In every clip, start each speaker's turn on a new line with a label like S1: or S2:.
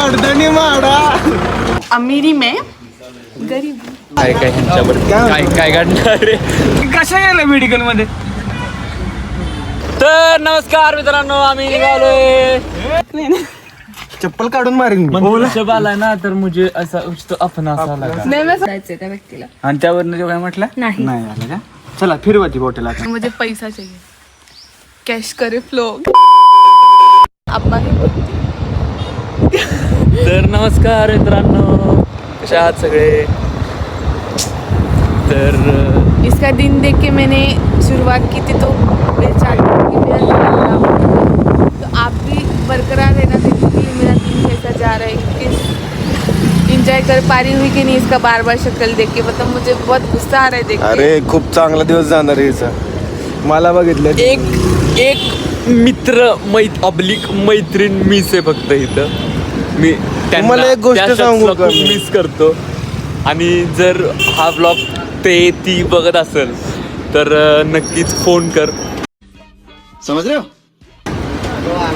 S1: मर्दानी माडा
S2: अमीरी में गरीब.
S3: काय काय ह्यांच्यावर काय काय घडणार रे.
S1: कशा गेला मेडिकल मध्ये.
S3: तर नमस्कार मित्रांनो, आम्ही निघालोय.
S1: चप्पल काढून मारेन
S3: शब आलाय ना, तर मुझे असा उचतो अपना असा लगा.
S2: जायचंय त्या व्यक्तीला.
S3: आणि त्यावरनं जो काय म्हटलं
S2: नाही
S3: नाही आलं का. चला फिरवाची बॉटल आता.
S2: मुझे पैसा चाहिए, कैश करे फ्लो. अब्बा ही बोलती.
S3: तर नमस्कार मित्रांनो, कशा आहात सगळे. तर
S2: इसका दिन देख के मैंने शुरुआत की थी तो पहचान की मेरा दिन खराब हो. तो आप भी बरकरार रहना देखिए कि मेरा दिन कैसा जा रहा है, कि इंजॉय कर पा रही हुई कि नहीं इसका बार बार शक्ल देख के. मतलब मुझे बहुत गुस्सा आ रहा है देख के.
S1: अरे खूप चांगला दिवस जाणार आहे हिचा. मला बघितलं
S3: एक मित्र अब्लिक मैत्रीण मिस आहे फक्त इथं. मी
S1: तुम्हाला एक गोष्ट सांगू का मी?
S3: मिस करतो. आणि जर हा ब्लॉग ती बघत असेल तर नक्कीच फोन कर.
S1: समज रे.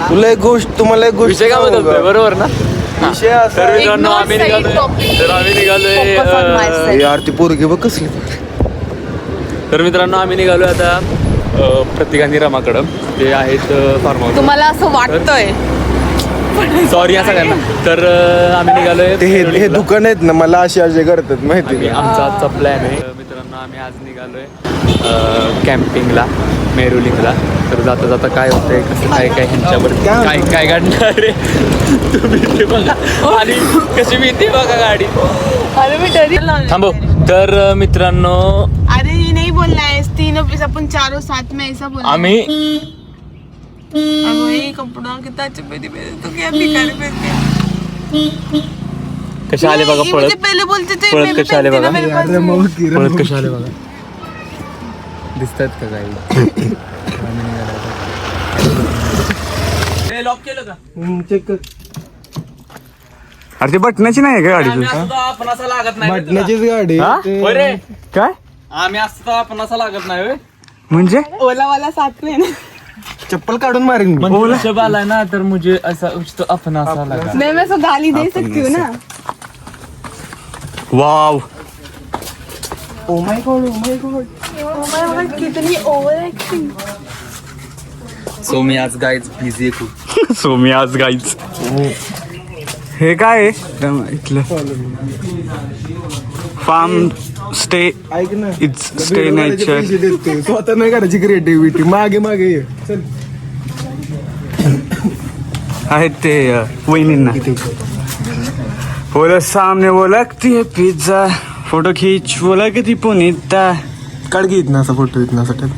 S1: तुला एक गोष्ट तुम्हाला एक गोष्ट
S3: विषय काय
S1: सांगू
S3: बदलतोय
S1: का?
S3: बरोबर ना.
S1: विषय असा
S3: तर
S1: आहे-
S3: मित्रांनो
S2: Ignore
S3: आम्ही
S2: side
S3: निघालोय.
S2: topic.
S3: तर आम्ही निघालोय
S2: Focus on myself.
S1: यार ती पोरगी बघ कसली.
S3: तर मित्रांनो आम्ही निघालोय आता प्रतिगांधी रमाकडं. ते आहेत फार्म हाऊस.
S2: तुम्हाला असं वाटतंय.
S3: सॉरी या सगळ्यांना. तर आम्ही निघालोय.
S1: ते हे दुकान आहेत ना, मला अशी अशी करतात माहिती
S3: आणि
S1: का.
S3: आमचा आजचा प्लॅन आहे. मित्रांनो आम्ही आज निघालोय कॅम्पिंगला, मेरुलिंगला. तर जाता जाता काय होतंय, कसं काय काय ह्यांच्यावर काय काय घडणार रे. तुम्ही ते बघा आणि कशी मी ते बघा गाडी.
S2: अरे मी डरी.
S3: थांबव. तर मित्रांनो
S2: अरे ये नहीं बोलना है, तीनों पीस अपन चारों साथ में ऐसा बोलना.
S3: आम्ही
S2: अब वही कपड़ा कितना अच्छे पहने तो क्या भिखारी पहनते.
S3: कसे आले बघा
S2: ये
S3: पळत.
S2: मुझे पहले बोलते थे
S3: पळत
S2: मैं भी
S3: कसे आले
S2: पहनती ना
S3: बघा.
S2: मेरे पास
S1: अरे
S2: में.
S1: मग किरण
S3: पळत कसे आले बघा. दिसतात का काही. लॉक केलं का.
S1: चेक कर.
S3: अरे ते बटनाची नाही का गाडी. आपण असं लागत नाही.
S1: बटण्याचीच गाडी ते-
S3: काय
S4: आम्ही असतो आपण असं लागत नाही होय.
S3: म्हणजे
S2: ओला वाला साथ में ना.
S1: चप्पल काढून मारेन मी.
S3: बोला शब आलाय ना, तर मुझे असा उचतो अपना असा लगा.
S2: मैं सो गाली दे सकती हूँ ना.
S3: Wow.
S1: Oh my God, oh my God.
S2: Oh my God, कितनी ओवर एक्टिंग.
S4: सो मी आज गाईच बिझी आहे खूप.
S3: सो मी आज गाईच. हे काय आहे इथलं फार्म स्टे.
S1: ऐक ना,
S3: It's stay
S1: video काढायचे
S3: nature.
S1: पैसे देतोय. स्वतः नाही करायची क्रिएटिव्हिटी. मागे मागे ये. चल.
S3: आहेत ते वहिनींना. बोला सामने वो लगती है पिझ्झा, फोटो खींच वो लगती पुनीता.
S1: काढ की इथनं असा फोटो इथनं असं टाक.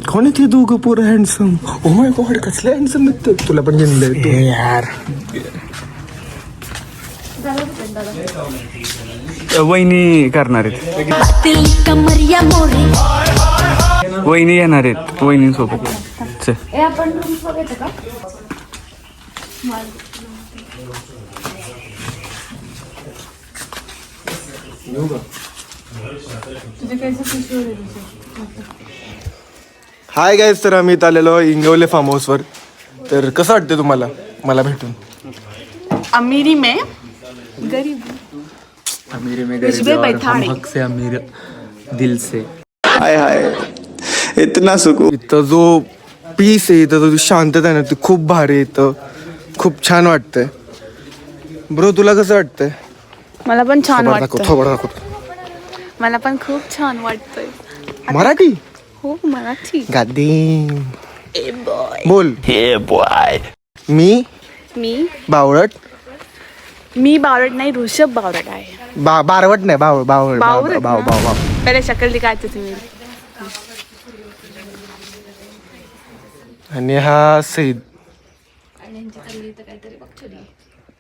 S1: कोण आहे ते दोघं पोरं हँडसम. ओ माय गॉड कसले हँडसम आहेत. तुला पण घेऊन
S3: यार वहिनी करणार आहेत. वहिनी येणार आहेत वहिनीसोबत. चल.
S1: Hi guys. तर आम्ही इथं आलेलो इंगवले फार्म हाऊसवर. तर कसं वाटतं तुम्हाला मला भेटून.
S2: अमीरी में गरीब.
S3: अमीर में
S2: गरीब और हम हक
S3: से अमीर दिल से.
S1: हाय हाय. इतना सुकून. इथं जो पीस आहे, इथं जो शांतता आहे ना, ती खूप भारी आहे. इथं खूप छान वाटतंय. ब्रो तुला कसं वाटतंय.
S2: मला पण छान वाटतं.
S1: थोबड दाखव.
S2: मला पण खूप छान वाटतंय.
S1: मराठी
S2: हो मराठी.
S1: गादी
S2: ए बॉय.
S1: बोल. मी
S2: मी
S1: बावळट.
S2: बावरट नाही, ऋषभ बावरट आहे.
S1: बारवट नाही बावळ बावळ
S2: बावरट
S1: बाव
S2: ना?
S1: बाव बाव.
S2: पहले शक्ल दिखाते थे मेरी.
S1: आणि हा सईद.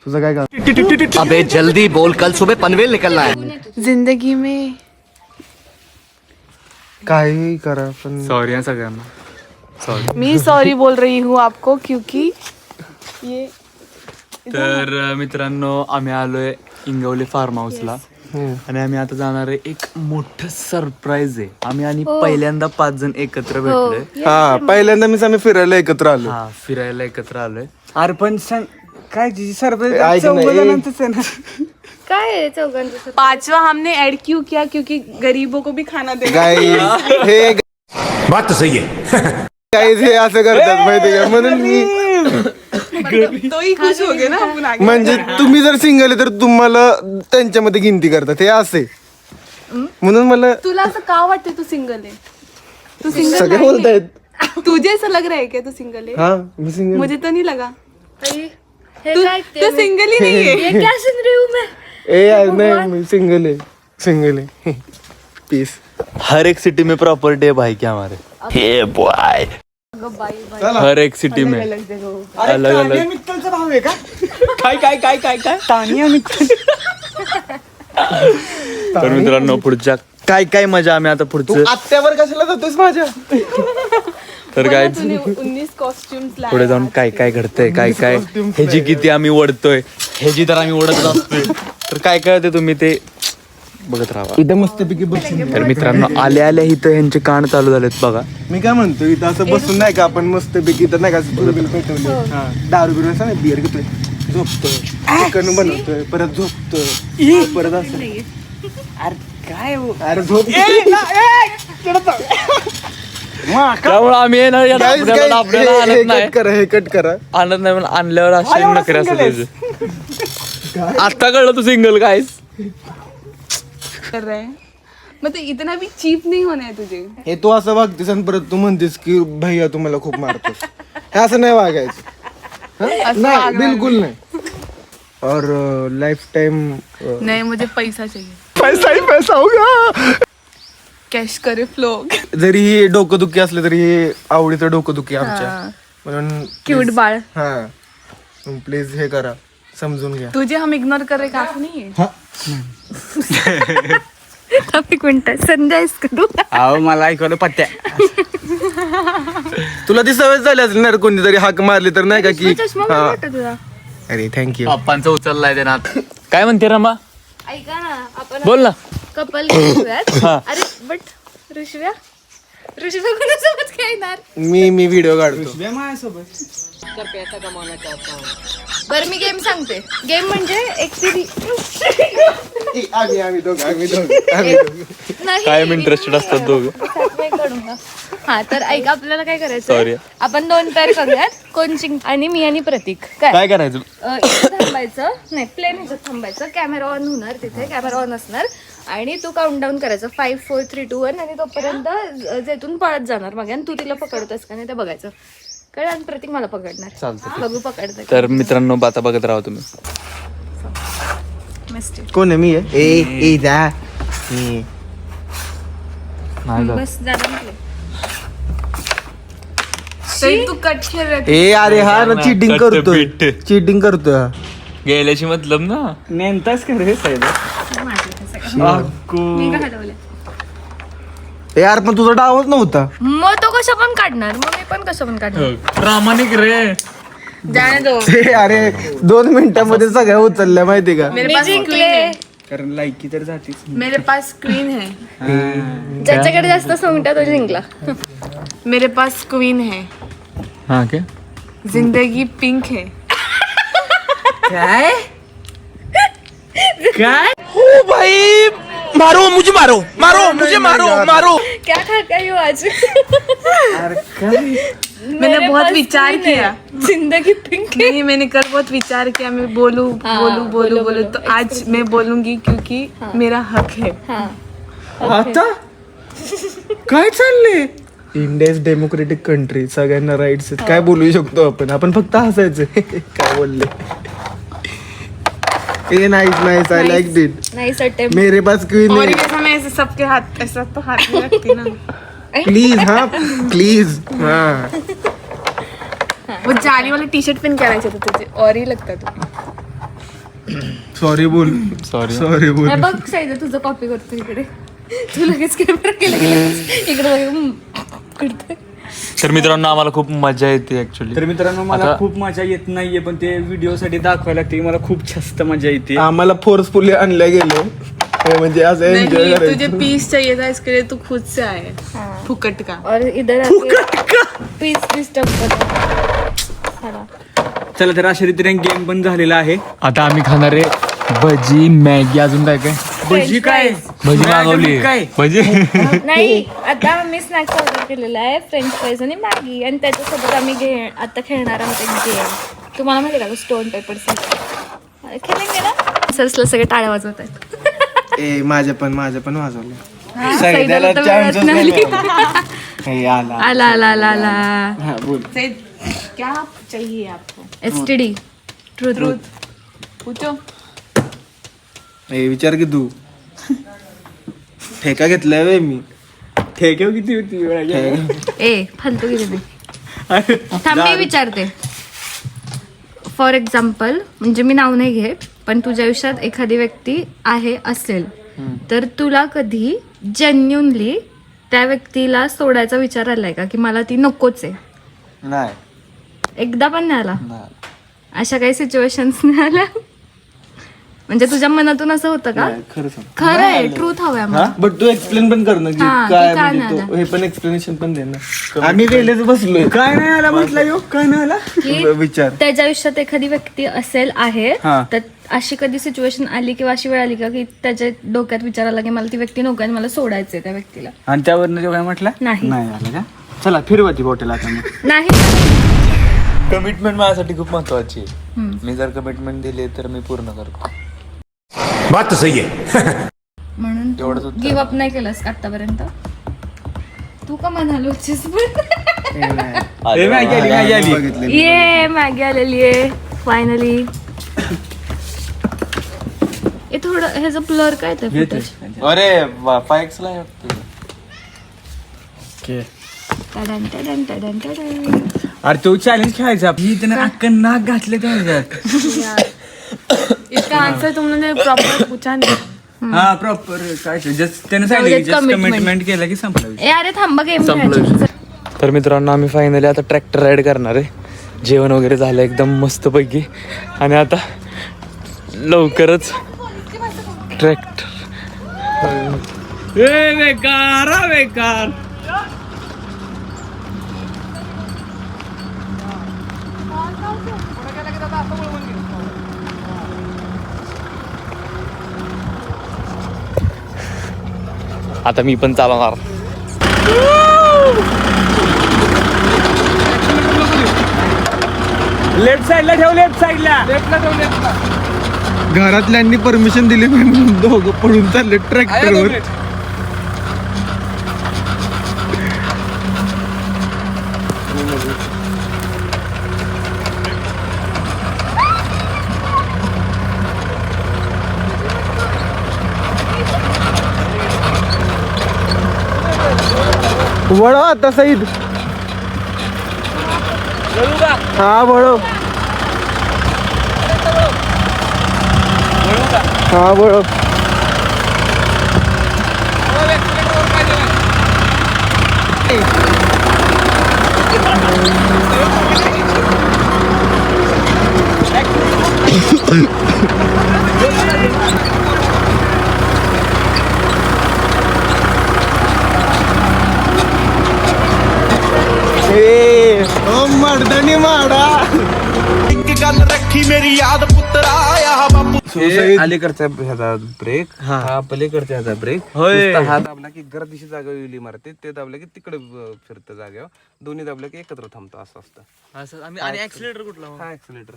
S1: तुझं काय काम.
S5: अबे जल्दी बोल, कल सुबह पनवेल निकलना है.
S2: जिंदगी में
S1: काही करा पण
S3: सॉरी सगळ्यांना. सॉरी.
S2: मैं सॉरी बोल रही हूँ आपको क्योंकि ये
S3: तर मित्रांनो आम्ही आलोय इंगवले फार्म हाऊसला. आणि आम्ही आता जाणार आहे. एक मोठं सरप्राईज आहे. आम्ही आणि पहिल्यांदा 5 जण एकत्र भेटलोय.
S1: हा पहिल्यांदा आम्ही फिरायला एकत्र आलो.
S3: हा फिरायला एकत्र आलोय.
S6: अरे पण सांग काय सरप्राईज
S1: ऐक ना,
S6: चौघांचंच आहे ना.
S2: काय है चौगांचं? पांचवा हमने ऐड क्यों किया? क्योंकि गरीबों को भी खाना देना.
S1: गाईज हे
S7: बात तो सही है.
S1: गाईज हे असं करतात माहिती का, म्हणून मी
S2: तो ही खुश हो गए ना आपण आगे.
S1: म्हणजे तुम्ही जर सिंगल आहे तर तुम्हाला त्यांच्यामध्ये गिनती करतात हे असे, म्हणून मला
S2: तुला असं का वाटतं तू सिंगल आहे? तू सिंगल
S1: सगळे बोलतायत.
S2: तुझे ऐसा लग रहा है क्या तू सिंगल है?
S1: हा मी सिंगल.
S2: मुझे तो नहीं लगा.
S8: तो
S2: सिंगल ही नहीं है.
S8: ये क्या सुन रही हूँ मैं?
S1: ए यार नाही मी सिंगल आहे, सिंगल आहे. पीस.
S3: हर एक सिटी में प्रॉपर्टी है भाई क्या हमारे. हर एक सिटी में अलग अलग.
S6: मित्तलचा भाव आहे का?
S3: काय
S6: तानिया मित्तल.
S3: तर मित्रांनो पुढच्या काय मजा आम्ही आता पुढचं.
S1: आत्यावर कशाला जातोस माझ्या?
S3: तर काय
S2: 19 कॉस्ट्युम्स लाए.
S3: पुढे जाऊन काय घडतंय, काय ह्याची किती आम्ही ओढतोय, ह्याची तर आम्ही ओढत असतोय. तर काय ते तुम्ही ते बघत राहा.
S1: इथं मस्तपैकी बसून.
S3: तर मित्रांनो आल्या इथं ह्यांचे कान चालू झालेत बघा.
S1: मी काय म्हणतो इथं असं बसून नाही का आपण मस्तपैकी इथं नाही का बिल पेटवले, दारू बिरू असं नाही, बिअर घेतोय, झोपतोय, चिकन बनवतोय, परत झोपतोय, परत असं.
S6: काय हो?
S1: अरे झोप.
S3: त्यामुळे आम्ही येणार आपल्याला आणत नाही,
S1: करा हे कट करा.
S3: आणत नाही पण आणल्यावर अशा नकरे असं त्याचं. आता कळलं तू सिंगल कायस
S2: कर रहे हैं. मतलब इतना भी चीप नहीं होना है तुझे.
S1: हे तू असं वागतेस आणि परत तू म्हणतेस की भैया तुम्हाला खूप मारतोस. हे असं नाही वागायचं. हं? नाही बिलकुल नाही. और लाइफ टाइम
S2: नहीं मुझे पैसा चाहिए.
S1: पैसा ही पैसा होगा.
S2: कैश करे फ्लो.
S1: जरी हे डोकंदुखी असलं तरी हे आवडीचं डोकंदुखी आमच्या, म्हणून
S2: क्यूट बाळ.
S1: हा प्लीज हे करा, समजून घ्या.
S2: तुझे हम इग्नोर कर रहे काफी नहीं है.
S8: एक मिनिट संध्या करू.
S6: अहो मला ऐकवलं पत्त्या.
S1: तुला ती सवय झाली असेल ना कोणीतरी हाक मारली तर नाही का की
S8: चष्मा
S1: हा.
S8: वाटत तुला.
S1: अरे थँक्यू.
S3: पप्पांचं उचललाय ते नात. काय म्हणते रमा,
S8: ऐका ना आपण
S3: बोल ना.
S8: कपल घेऊयात. अरे बट ऋषव्या कोणासोबत काय येणार?
S1: मी व्हिडिओ काढतो.
S6: माझ्यासोबत
S8: बरं मी गेम सांगते. गेम म्हणजे एक
S1: आम्ही दोघं
S3: कायम इंटरेस्टेड असतात दोघं.
S8: हा तर ऐका आपल्याला काय
S3: Sorry.
S8: करायचं, आपण 2 पेअर करूयात. कोण जिंक आणि मी आणि प्रतीक.
S3: काय करायचं.
S8: इथे थांबायचं नाही, प्लेन ह्याच्यात थांबायचं. कॅमेरा ऑन होणार, तिथे कॅमेरा ऑन असणार आणि तू काउंटडाऊन करायचं 5 4 3 2 1 आणि तोपर्यंत जेथून पळत जाणार मागे आणि तू तिला पकडतोस का नाही ते बघायचं. कळलं? आणि प्रतीक मला पकडणार.
S3: चालतं.
S8: बघू पकडतोय.
S3: तर मित्रांनो आता बघत राहा तुम्ही.
S1: कोण आहे? मी आहे. ए जा.
S8: बस जाणार म्हटलं.
S2: तू कट खेळ रहे.
S1: ए अरे हा ना चीटिंग
S3: कट
S1: करतोय,
S3: बीट.
S1: चीटिंग करतोय हा.
S3: गेल्याची मतलब ना.
S6: नेमताच का रे साहेब?
S8: मी का हलवलं?
S1: ए यार पण तुझा डावच नव्हता.
S8: मग तो कशा पण काढणार, मग मी पण कसं पण काढणार.
S3: प्रामाणिक रे.
S2: जाने दो.
S1: ए अरे 2 मिनिटांमध्ये सगळ्या उचलल्या माहिती का.
S2: मेरे
S8: मी
S2: पास
S8: जिंकले.
S2: स्क्रीन है.
S6: कारण लायकी तर जातीच.
S2: मेरे पास स्क्रीन है.
S8: ज्याच्याकडे जास्त सोंगटा तो जिंकला.
S2: मेरे पास क्वीन है.
S3: हा क्या
S2: जिंदगी पिंक है.
S6: काय
S8: क्या खा काय हो आज?
S2: मैंने बहुत विचार किया.
S8: जिंदगी पिंक.
S2: नहीं मैंने कल बहुत विचार किया. मैं बोलूं तो आज मैं बोलूंगी क्योंकि मेरा हक है.
S1: आता काय चाललंय? इंडिया इज डेमोक्रेटिक कंट्री, सगळ्यांना राईट्स आहेत. काय बोलू शकतो आपण फक्त हसायचं. काय बोलले? A nice I like it.
S8: नाही सट्टे.
S1: मेरे पास क्वीन
S2: और
S1: है.
S2: ये मैं ऐसे सबके हाथ ऐसा तो हाथ में रखती ना.
S1: प्लीज हाँ प्लीज हाँ.
S2: वो जाली वाला टी शर्ट पहन के आना चाहिए तुझे और ही लगता तू.
S1: सॉरी बोल. सॉरी बोल.
S8: हे बघ साईड तुझं कॉपी करतो इकडे. तू लगेच कॅमेरा केला इकडे करतोय.
S3: तर मित्रांनो आम्हाला खूप मजा येते ऍक्च्युली.
S6: तर मित्रांनो मला खूप मजा येत नाहीये, पण ते व्हिडिओ साठी दाखवायला लागते. मला खूप जास्त मजा येते.
S1: आम्हाला फोर्सफुली आणल्या गेलो म्हणजे असं एन्जॉय
S2: नहीं तुझे
S1: करायचं.
S2: पीस चाहिए था इसके लिए तू खुद से आए फुकट का
S8: और इधर पीस डिस्टर्ब करा.
S6: चला तर अशा रीतीने गेम पण झालेला आहे.
S3: आता आम्ही खाणार आहे भजी मॅगी अजून काय काय
S6: भजी काय
S3: भजी मागवली
S6: काय
S3: भजी
S8: नाही आता आम्ही स्नॅक्स ऑर्डर केलेला आहे, फ्रेंच फ्राईज आणि मॅगी, आणि त्याच्यासोबत आम्ही आता खेळणार आहोत एक गेम. तुम्हाला माहिती का स्टोन पेपर सीजर खेळेंगे ना. सरसला सगळे टाळ्या वाजवत आहेत.
S1: ए माझ्या पण वाजवलं.
S8: सैदाला तर वेळच नाही.
S1: हे आला.
S8: आला आला आला आला.
S1: हा बोल.
S2: क्या चाहिए आपको
S8: STD ट्रूथ.
S2: पूछो
S1: ए विचार की तू ठेका घेतलाय वे मी.
S6: ठेकेव किती होती
S8: ए फालतू किती ते. थांब मी विचारते. फॉर एक्झाम्पल म्हणजे मी नाव नाही घेत, पण तुझ्या आयुष्यात एखादी व्यक्ती आहे असेल तर तुला कधी जेन्युनली त्या व्यक्तीला सोडायचा विचार आलाय का की मला ती नकोच आहे?
S1: नाही.
S8: एकदा पण नाही आला? अशा काही सिच्युएशन्स नाही आल्या म्हणजे तुझ्या मनातून असं होतं का?
S1: खरं सांग.
S8: खरं आहे, ट्रूथ हवंय मला.
S1: बट तू एक्सप्लेन पण कर ना की
S8: हा, की
S1: काय
S8: काय
S1: म्हणजे
S8: नाही
S1: तो हे पण एक्सप्लेनेशन पण दे ना. आम्ही वेळेच बसलोय.
S6: काय नाही आला म्हटलं यो काय नाही आला.
S8: की
S1: विचार.
S8: त्याच्या आयुष्यात एखादी व्यक्ती असेल आहे
S6: हा.
S8: तर अशी कधी सिच्युएशन आली किंवा अशी वेळ आली का की त्याच्या डोक्यात विचार आला की मला ती व्यक्ती नको आणि मला सोडायचंय त्या व्यक्तीला?
S6: आणि त्यावरनं तो काय म्हटलं
S8: नाही
S6: नाही आलं का. चला फिरवाची बॉटल आता मग.
S8: नाही.
S3: कमिटमेंट माझ्यासाठी खूप महत्वाची आहे. मी जर कमिटमेंट दिली तर मी पूर्ण करतो.
S7: बात तो सही है.
S8: म्हणून गिव्ह अप नाही केलंस का आतापर्यंत? तू का म्हणालो होतीस
S6: ए, मॅगी आली
S1: बघितलं.
S8: ये मॅगी आलेली आहे फायनली. हे थोडं ह्याचं ब्लर काय ते फुटेज.
S3: अरे 5x ला आहे.
S8: टडन टडन टडन टडन.
S6: अरे तो चॅलेंज खेळायचा. ही त्यानं अक्कन नाक घातलं त्याच्यात.
S2: इसका आंसर तुमने प्रॉपर पूछा नहीं.
S6: हा प्रॉपर काय जस्ट त्यानं
S8: जाऊ
S6: सांगितलं
S8: देत,
S6: जस्ट
S8: commitment.
S6: कमिटमेंट केलं की संपला विषय.
S8: ए अरे थांबा गेम
S3: संपलं. तर मित्रांनो आम्ही फायनली आता ट्रॅक्टर राईड करणार आहे. जेवण वगैरे झालं एकदम मस्तपैकी आणि आता लवकरच ट्रॅक्टर.
S6: बेकार.
S3: आता मी पण चालवणार.
S6: लेफ्ट साईडला ठेव. लेफ्ट साईडला
S1: घरातल्यांनी परमिशन दिली म्हणून दोघं पळून चालले ट्रॅक्टरवर. वळव आता सईद. हा वळव. हा वळव. ओ मर्दानी माडा.
S6: अलीकडचा ह्याचा ब्रेक हा पलीकडचा ह्याचा ब्रेक. हा दाबला की घरात दिशी जागा येऊली मारते. ते दाबलं की तिकडे फिरतं जागेवर. दोन्ही दाबलं की एकत्र थांबतो असं असतं.
S3: आणि ऍक्सिलेटर कुठला?
S6: हा ऍक्सिलेटर.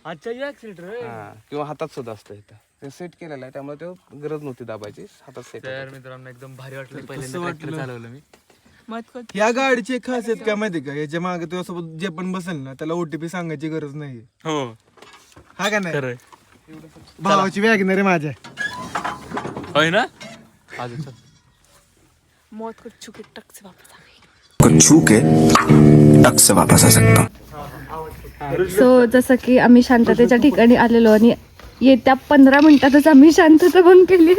S3: अच्छा ऍक्सिलेटर.
S6: हा किंवा हातात सुद्धा असतं इथं. ते सेट केलेलं आहे त्यामुळे ते गरज नव्हती दाबायची. हातात सेट.
S3: तर मित्रांनो एकदम भारी वाटलं पहिल्यांदा ट्रॅक्टर चालवलं मी.
S1: या गाडीची एक खासियत काय माहिती का? याच्या मागे तुझ्यासोबत जे पण बसेल ना त्याला OTP सांगायची गरज नाही.
S3: हो
S1: हा का नाही?
S3: खरंय.
S1: भावाची वॅगनर आहे माझ्या.
S3: होय ना. आज
S2: मौत को छू के टक से वापस आ गई.
S5: को छू के टक से वापस आ सकता.
S8: सो जसं की आम्ही शांततेच्या ठिकाणी आलेलो आणि येत्या 15 मिनिटातच आम्ही शांतता भंग केली.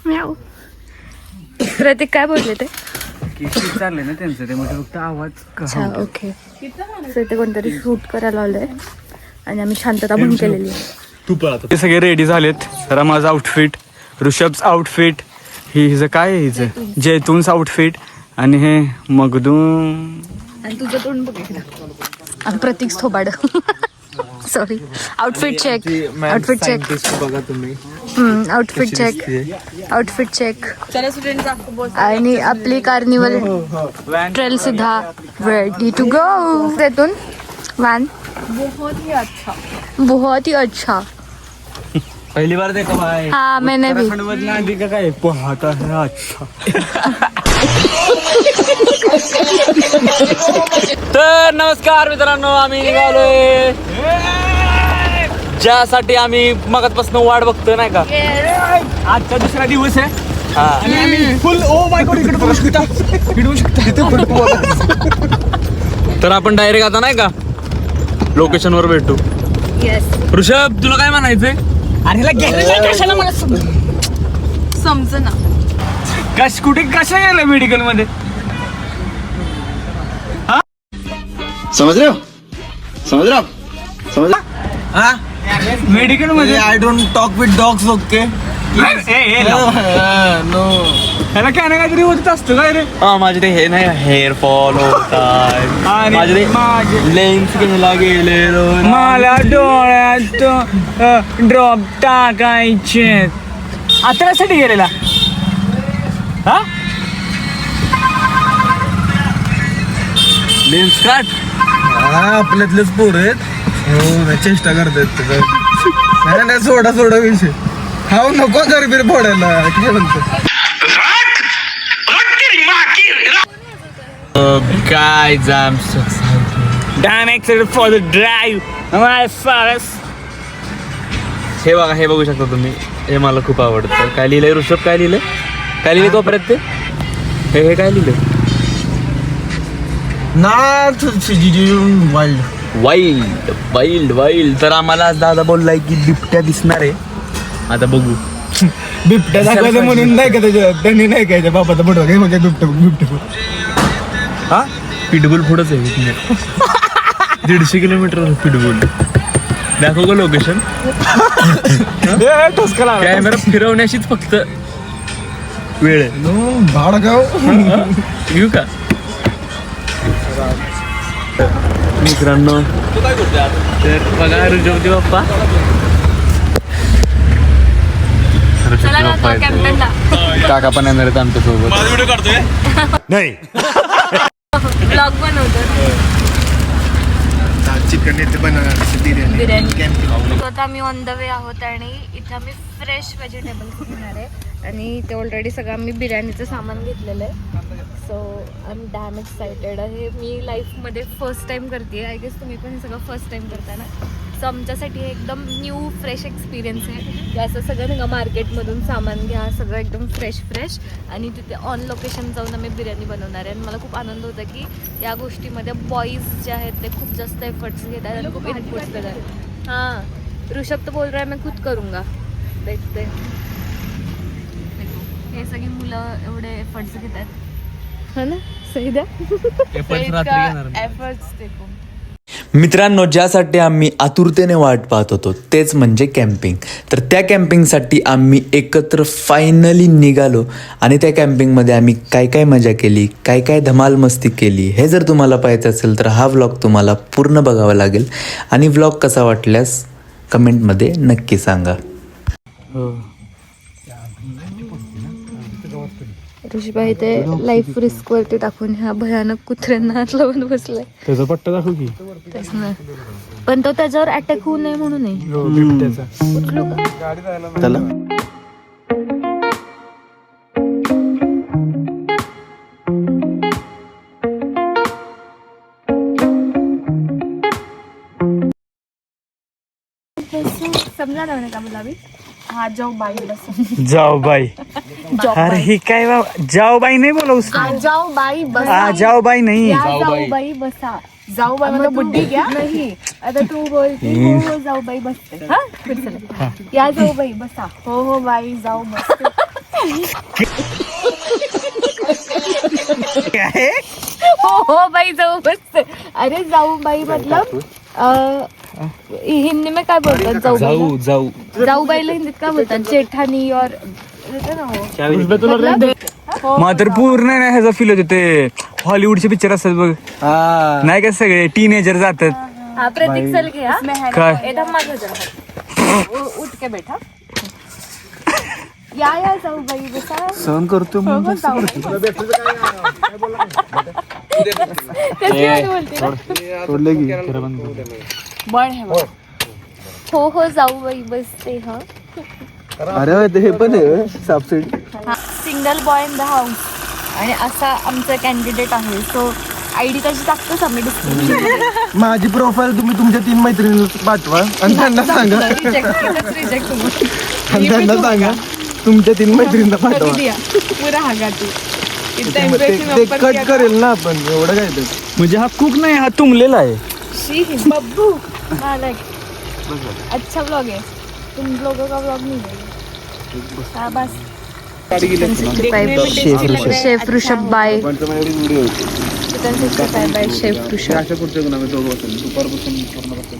S8: म्याऊ. प्रतीक काय बोलले ते?
S6: चाललंय ना त्यांचं ते म्हणजे फक्त आवाज
S8: अच्छा ओके. सो इथे कोणतरी शूट करायला आलंय आणि आम्ही शांतता भंग केलेली आहे.
S3: ते सगळे रेडी झालेत. रमाज आउटफिट, ऋषभच आउटफिट, ही हिचं काय आहे हिचं जैतूनच आउटफिट आणि हे मगदूम.
S8: आणि तुझं तोंड बघ एकदा. आणि प्रतीक थोबाड. Sorry. Outfit check. Outfit check.
S1: बघा तुम्ही.
S8: Outfit check. Outfit check.
S2: चला स्टुडंट आपको बहुत
S8: आणि आपली कार्निवल ट्रेल सुद्धा रेडी टू गो. तेथून वॅन
S2: बहुत ही अच्छा.
S8: बहुत ही अच्छा.
S3: पहिली बार देखा भाई.
S8: हाँ मैंने भी.
S3: आधी का काय पोहाता है अच्छा. तर नमस्कार मित्रांनो, आम्ही निघालोय ज्यासाठी आम्ही मगाचपासून वाट बघतोय नाही का. आजचा दुसरा दिवस आहे आणि आम्ही फुल ओ माय गॉड इकडे बघू शकता, फिरवू शकता. तर आपण डायरेक्ट आता नाही का लोकेशन वर भेटू.
S8: येस.
S3: ऋषभ तुला काय म्हणायचंय?
S2: समजना.
S3: कुठे कशा गेलं मेडिकल मध्ये?
S5: समझ रहे हो समझ रहे हो समझ रहे
S3: हा मेडिकल मध्ये
S1: I don't talk with dogs. Okay.
S3: No ह्याला काय ना काहीतरी होत असतं काय रे. हा माझे ते हे नाही हेअर फॉल होतात. माझे लेन्स घ्यायला गेलेलो, मला डोळ्यात ड्रॉप टाकायचे. आता कशासाठी गेलेला? हा लेन्स काट.
S1: आपल्यातलेच पोर आहेत. हो चेष्टा करतात. नाही सोडा विषय. हा नको गरबीर फोडायला. काय म्हणतो
S3: Guys, I'm so excited. Damn excited for the drive. My forest. हे बघा, हे बघू शकता तुम्ही. हे मला खूप आवडतं. काय लिहिलंय ऋषभ? काय लिहिलंय? काय लिहिलंय कोपऱ्यात ते? हे काय लिहिलंय? Wild wild wild. तर आम्हाला आज दादा बोललाय की बिबट्या दिसणार आहे. आता बघू.
S1: बिबट्या दाखवायचं म्हणून नाही का त्याच्या त्यांनी नाही का बाबाचा फोटो काय म्हणजे बिबट्या.
S3: हा पिटबुल पुढंच आहे. 150 किलोमीटर पिटबुल. दाखव का लोकेशन? कॅमेरा फिरवण्याशीच फक्त वेळ आहे.
S1: भाडगाव
S3: येऊ का मित्रांनो? तर बघा ऋषभजी बाप्पा.
S8: चला ना आता कॅम्पेनला.
S3: काका पण येणार आहेत आमच्या सोबत.
S7: नहीं.
S8: ब्लॉग बनवतो.
S1: चिकन येते बनवणार
S8: बिर्याणी. आता आम्ही ऑन द वे आहोत आणि इथं आम्ही फ्रेश व्हेजिटेबल्स घेणार आहे. आणि ते ऑलरेडी सगळं आम्ही बिर्याणीचं सामान घेतलेलं आहे. So I am dam excited. हे मी लाईफमध्ये फर्स्ट टाईम करते. आय गेस तुम्ही पण हे सगळं फर्स्ट टाईम करता ना. सो आमच्यासाठी हे एकदम न्यू फ्रेश एक्सपिरियन्स आहे की असं सगळं नाही का मार्केटमधून सामान घ्या, सगळं एकदम फ्रेश आणि तिथे ऑन लोकेशन जाऊन आम्ही बिर्याणी बनवणार आहे. आणि मला खूप आनंद होता की या गोष्टीमध्ये बॉईज जे आहेत ते खूप जास्त एफर्ट्स घेत आहेत आणि खूप इनपुट्स देत आहेत. हां ऋषभ तर बोल रहा है मैं खुद करूँगा. देखते हे सगळी मुलं एवढे एफर्ट्स घेत आहेत. हा ना सही द्या.
S2: एफर्ट्स देखो.
S4: मित्रांनो, ज्यासाठी आम्ही आतुरतेने वाट पाहत होतो तेच म्हणजे कॅम्पिंग. तर त्या कॅम्पिंगसाठी आम्ही एकत्र फायनली निघालो आणि त्या कॅम्पिंगमध्ये आम्ही काय काय मजा केली, काय काय धमाल मस्ती केली, हे जर तुम्हाला पाहायचं असेल तर हा व्लॉग तुम्हाला पूर्ण बघावा लागेल. आणि व्लॉग कसा वाटल्यास कमेंटमध्ये नक्की सांगा.
S8: ऋषीबाई ते लाईफ रिस्क वरती टाकून ह्या भयानक कुत्र्यांना हात लावून बसलाय.
S3: त्याचा पट्टा दाखव की.
S8: तेच ना. पण तो त्याच्यावर अटॅक होऊ नये म्हणून उचलू का?
S1: त्याला
S8: समजा ना का मला भी.
S2: हाँ जाओ बाई बस.
S3: जाओ बाई. अरे ही काय जाओ बाई नाही बोला उसने.
S2: जाओ बाई बस.
S3: जाओ बाई नहीं.
S2: जाओ बाई बसा. जाओ बाई मतलब बुड्ढी क्या? नहीं आता तू बोलती हो जाओ बाई बसते. हाँ फिर चले. या जाओ बाई बसा. हो बाई जाओ बसते.
S8: हो बाई जाऊ बसते. अरे जाऊ बाई मतलब हिंदी में काय बोलतात जाऊ जाऊ बाईला हिंदीत काय बोलतात जेठानी और
S3: मला तर पूर्ण नाही ह्याचा फील होते ते हॉलिवूडचे पिक्चर असतात बघ नाही का सगळे टीनेजर जातात.
S8: हा प्रतीक चल घे हा
S3: काय
S8: एकदम माझं जरा उठ के बैठा या जाऊ बाई बसा
S1: सहन करतो
S8: हो जाऊ बाई बसते हा.
S1: अरे हे पण आहे subsidy.
S8: Single boy in the house आणि असा आमचा कॅन्डिडेट आहे. सो आयडी त्याची टाकतोच आम्ही डिस्क्रिप्शन.
S1: माझी प्रोफाईल तुम्ही तुमच्या 3 मैत्रिणींना पाठवा आणि त्यांना सांगा आणि त्यांना सांगा तुमच्या 3 मैत्रिणींना पाठवा. ते कट करेल ना आपण एवढं काय ते.
S3: म्हणजे हा कुक नाही हा तुंबलेला आहे.
S8: बब्बू मालक अच्छा ब्लॉग है. तुम लोगों का ब्लॉग नहीं है. हाँ बस chef Rishabh by chef Rishabh.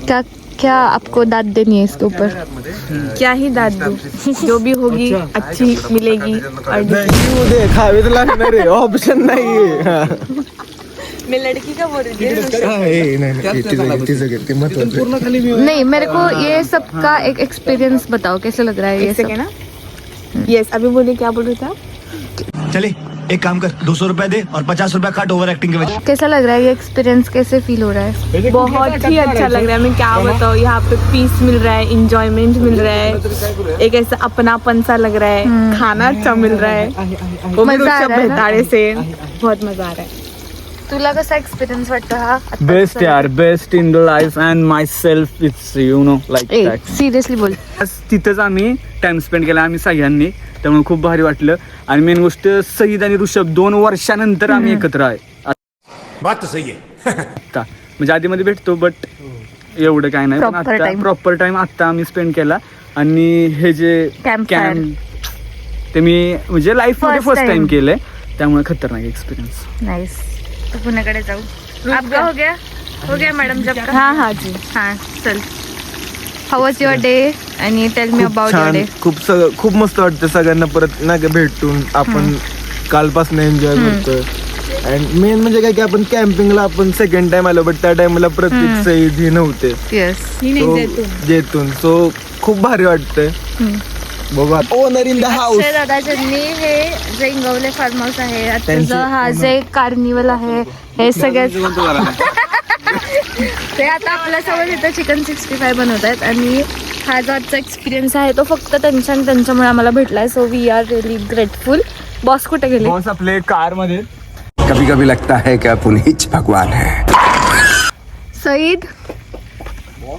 S8: क्या क्या आपको दाद देनी है इसके ऊपर?
S2: क्या ही दाद दूं, जो भी होगी अच्छी मिलेगी. और
S1: खावे तर लागणार रे ऑप्शन नाहीये.
S2: मैं लड़की का बोल रही थी.
S8: नहीं मेरे को ये सब का एक एक्सपीरियंस बताओ कैसे लग रहा है ये सब
S2: ना. यस अभी बोलिए क्या बोल रहा था.
S7: चले एक काम कर 200 रुपए दे और 50 रुपए काट ओवर एक्टिंग के वजह.
S8: कैसा लग रहा है ये एक्सपीरियंस कैसे फील हो रहा है?
S2: बहुत ही अच्छा लग रहा है. मैं क्या बताऊँ, यहाँ पे पीस मिल रहा है, इंजॉयमेंट मिल रहा है, एक ऐसा अपनापन सा लग रहा है, खाना अच्छा मिल रहा है. वो
S8: मजा आ रहा है ना?
S2: भंडारे से बहुत मजा आ रहा है.
S8: तुला कसा एक्सपिरियन्स वाटतो हा?
S3: बेस्ट यार, best in the life and my self it's you know like that.
S8: Seriously बोल.
S3: तिथंच आम्ही टाइम स्पेंड केला आम्ही सगळ्यांनी, त्यामुळे खूप भारी वाटलं. आणि मेन गोष्ट सईद आणि ऋषभ 2 वर्षानंतर आम्ही एकत्र आहे.
S7: बात तो सही है.
S3: म्हणजे आधीमध्ये भेटतो बट एवढं काय नाही. पण आता प्रॉपर टाइम आता आम्ही स्पेंड केला. आणि हे जे
S8: Campfire.
S3: ते मी म्हणजे लाईफ मध्ये
S8: First
S3: फर्स्ट
S8: time.
S3: टाइम केलंय, त्यामुळे खतरनाक एक्सपिरियन्स.
S8: नाइस. तो पुण्याकडे जाऊ. आपका हो गया मैडम जब का.
S2: हाँ हाँ जी.
S8: हाँ चल. हाउ वाज युअर डे आणि tell me about your day.
S1: खूप मस्त वाटतं सगळ्यांना परत नाही का भेटून. आपण कालपासून एन्जॉय करतोय. अँड मेन म्हणजे काय की आपण कॅम्पिंगला आपण सेकंड टाइम आलो बट त्या टाइमला प्रत्येक सईद हे नव्हते.
S8: येस.
S1: जेतून सो खूप भारी वाटतंय. बघा ओनर इन द हाऊस.
S8: अक्षय दादा ज्यांनी हे जे इंगवले फार्म हाऊस आहे आताचं हा जे कार्निवल आहे हे सगळ्यात ते आता आपल्यासोबत इथं चिकन 65 बनवत आहेत. आणि हा जो आजचा एक्सपिरियन्स आहे तो फक्त त्यांच्या आणि त्यांच्यामुळे आम्हाला भेटलाय. So we are really grateful. Boss कुठे गेले?
S3: बॉस आपले कार मध्ये.
S7: कभी कभी लगता है कि आप उन्हीं भगवान है.
S8: सईद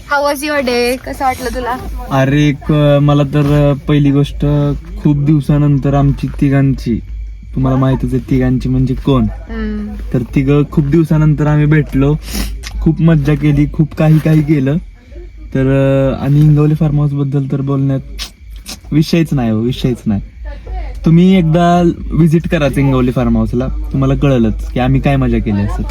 S8: हाउ वाज युअर डे? कसं वाटलं तुला?
S4: अरे मला तर पहिली गोष्ट खूप दिवसानंतर आमची तिघांची, तुम्हाला माहितच आहे तिघांची म्हणजे कोण, तर तिघं खूप दिवसानंतर आम्ही भेटलो. खूप मज्जा केली, खूप काही केलं. तर आणि इंगवले फार्म हाऊस बद्दल तर बोलण्यात विषयच नाही. तुम्ही एकदा विजिट करा इंगवले फार्म हाऊसला, तुम्हाला कळलंच की आम्ही काय मजा केली असं.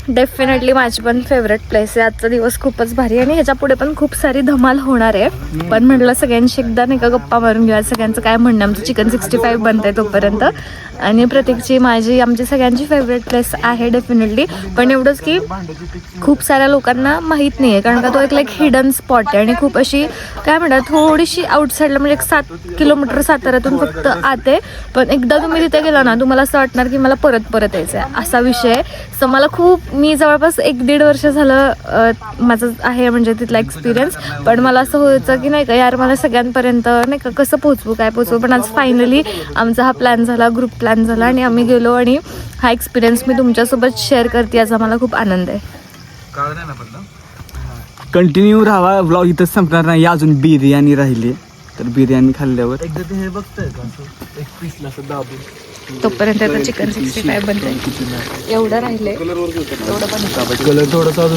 S8: डेफिनेटली माझी पण फेवरेट प्लेस आहे. आजचा दिवस खूपच भारी आणि ह्याच्या पुढे पण खूप सारी धमाल होणार आहे. पण म्हटलं सगळ्यांशी एकदा नाही का गप्पा मारून घेऊया. सगळ्यांचं काय म्हणणं. आमचं चिकन 65 बनतंय तोपर्यंत. आणि प्रत्येकची माझी आमची सगळ्यांची फेवरेट प्लेस आहे डेफिनेटली. पण एवढंच की खूप साऱ्या लोकांना माहीत नाही आहे, कारण का तो एक लाईक हिडन स्पॉट आहे आणि खूप अशी काय म्हणतात थोडीशी आउटसाईडला म्हणजे 7 किलोमीटर साताऱ्यातून फक्त आते. पण एकदा तुम्ही तिथे गेला ना तुम्हाला असं वाटणार की मला परत यायचं आहे असा विषय आहे. सो मला मी जवळपास 1-1.5 वर्ष झालं माझं आहे म्हणजे तिथला एक्सपिरियन्स. पण मला असं व्हायचं की नाही का यार मला सगळ्यांपर्यंत नाही का कसं पोहोचवू. पण आज फायनली आमचा हा प्लॅन झाला, ग्रुप प्लॅन झाला आणि आम्ही गेलो आणि हा एक्सपिरियन्स मी तुमच्यासोबत शेअर करते. याचा मला खूप आनंद आहे.
S3: कंटिन्यू राहावा, व्लॉग इथंच संपणार नाही. अजून बिर्याणी राहिली, तर बिर्याणी खाल्ल्यावर
S1: एकदा हे बघतंय का असं एक पीसला असं दाबून
S8: तोपर्यंत चिकन 65 बनतंय. एवढं राहिले एवढं पण
S1: कलर थोडासा